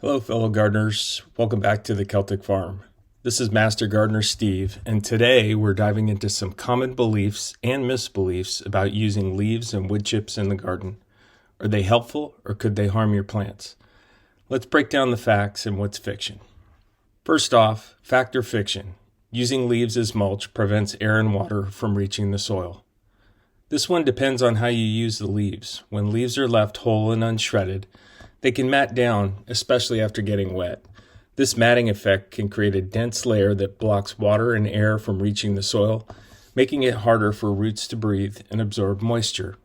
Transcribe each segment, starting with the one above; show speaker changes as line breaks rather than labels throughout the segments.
Hello, fellow gardeners. Welcome back to the Celtic Farm. This is Master Gardener Steve, and today we're diving into some common beliefs and misbeliefs about using leaves and wood chips in the garden. Are they helpful or could they harm your plants? Let's break down the facts and what's fiction. First off, fact or fiction. Using leaves as mulch prevents air and water from reaching the soil. This one depends on how you use the leaves. When leaves are left whole and unshredded, they can mat down, especially after getting wet. This matting effect can create a dense layer that blocks water and air from reaching the soil, making it harder for roots to breathe and absorb moisture.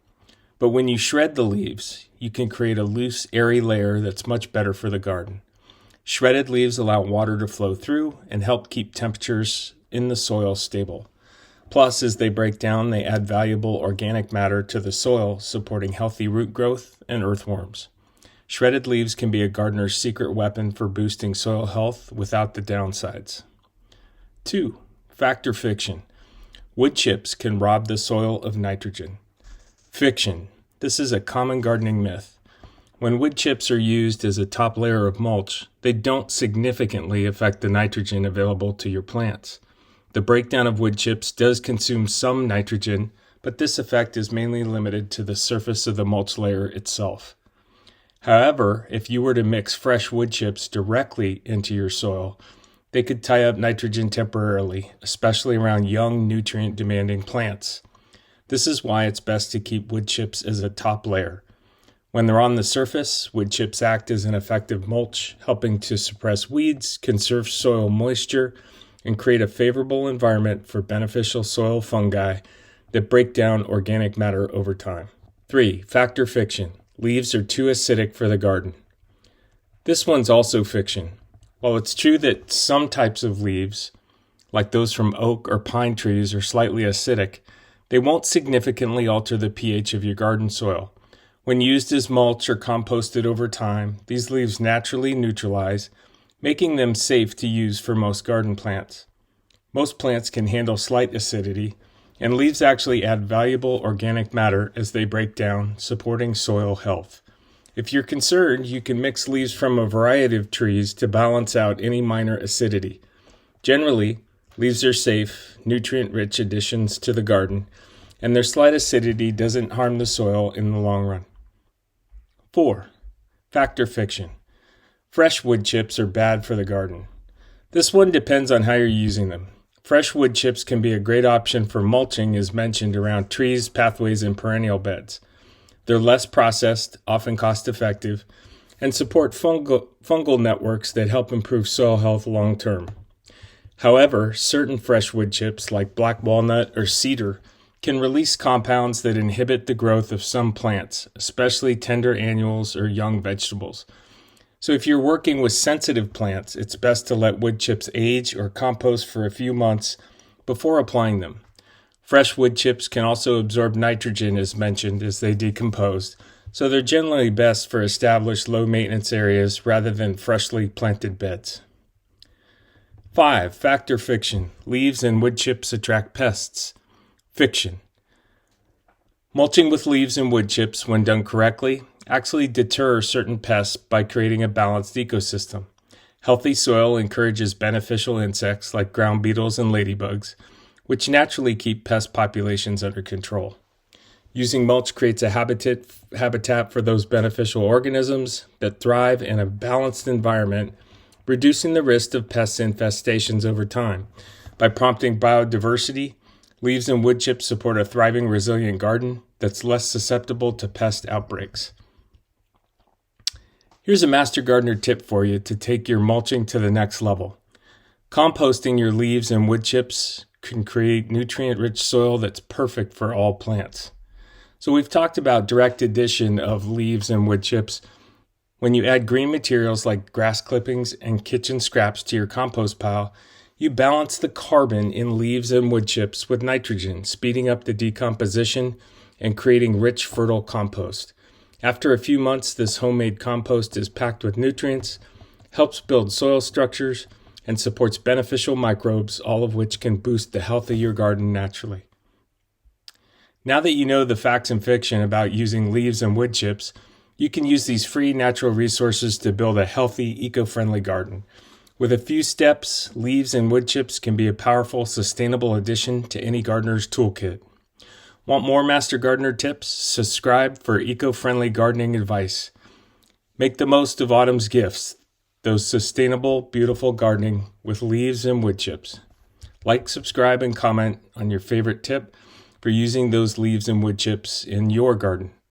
But when you shred the leaves, you can create a loose, airy layer that's much better for the garden. Shredded leaves allow water to flow through and help keep temperatures in the soil stable. Plus, as they break down, they add valuable organic matter to the soil, supporting healthy root growth and earthworms. Shredded leaves can be a gardener's secret weapon for boosting soil health without the downsides. 2. Fact or fiction. Wood chips can rob the soil of nitrogen. Fiction. This is a common gardening myth. When wood chips are used as a top layer of mulch, they don't significantly affect the nitrogen available to your plants. The breakdown of wood chips does consume some nitrogen, but this effect is mainly limited to the surface of the mulch layer itself. However, if you were to mix fresh wood chips directly into your soil, they could tie up nitrogen temporarily, especially around young, nutrient-demanding plants. This is why it's best to keep wood chips as a top layer. When they're on the surface, wood chips act as an effective mulch, helping to suppress weeds, conserve soil moisture, and create a favorable environment for beneficial soil fungi that break down organic matter over time. 3. Fact or fiction. Leaves are too acidic for the garden. This one's also fiction. While it's true that some types of leaves, like those from oak or pine trees, are slightly acidic, they won't significantly alter the pH of your garden soil. When used as mulch or composted over time, these leaves naturally neutralize, making them safe to use for most garden plants. Most plants can handle slight acidity, and leaves actually add valuable organic matter as they break down, supporting soil health. If you're concerned, you can mix leaves from a variety of trees to balance out any minor acidity. Generally, leaves are safe, nutrient-rich additions to the garden, and their slight acidity doesn't harm the soil in the long run. 4. Fact or fiction. Fresh wood chips are bad for the garden. This one depends on how you're using them. Fresh wood chips can be a great option for mulching, as mentioned, around trees, pathways, and perennial beds. They're less processed, often cost-effective, and support fungal networks that help improve soil health long term. However, certain fresh wood chips, like black walnut or cedar, can release compounds that inhibit the growth of some plants, especially tender annuals or young vegetables. So if you're working with sensitive plants, it's best to let wood chips age or compost for a few months before applying them. Fresh wood chips can also absorb nitrogen, as mentioned, as they decompose, so they're generally best for established low-maintenance areas rather than freshly planted beds. 5. Fact or fiction. Leaves and wood chips attract pests. Fiction. Mulching with leaves and wood chips, when done correctly, actually deter certain pests by creating a balanced ecosystem. Healthy soil encourages beneficial insects like ground beetles and ladybugs, which naturally keep pest populations under control. Using mulch creates a habitat for those beneficial organisms that thrive in a balanced environment, reducing the risk of pest infestations over time. By prompting biodiversity, leaves and wood chips support a thriving, resilient garden that's less susceptible to pest outbreaks. Here's a Master Gardener tip for you to take your mulching to the next level. Composting your leaves and wood chips can create nutrient-rich soil that's perfect for all plants. So we've talked about direct addition of leaves and wood chips. When you add green materials like grass clippings and kitchen scraps to your compost pile, you balance the carbon in leaves and wood chips with nitrogen, speeding up the decomposition and creating rich, fertile compost. After a few months, this homemade compost is packed with nutrients, helps build soil structures, and supports beneficial microbes, all of which can boost the health of your garden naturally. Now that you know the facts and fiction about using leaves and wood chips, You can use these free natural resources to build a healthy, eco-friendly garden. With a few steps, leaves and wood chips can be a powerful, sustainable addition to any gardener's toolkit. Want more Master Gardener tips? Subscribe for eco-friendly gardening advice. Make the most of autumn's gifts, those sustainable, beautiful gardening with leaves and wood chips. Like, subscribe, and comment on your favorite tip for using those leaves and wood chips in your garden.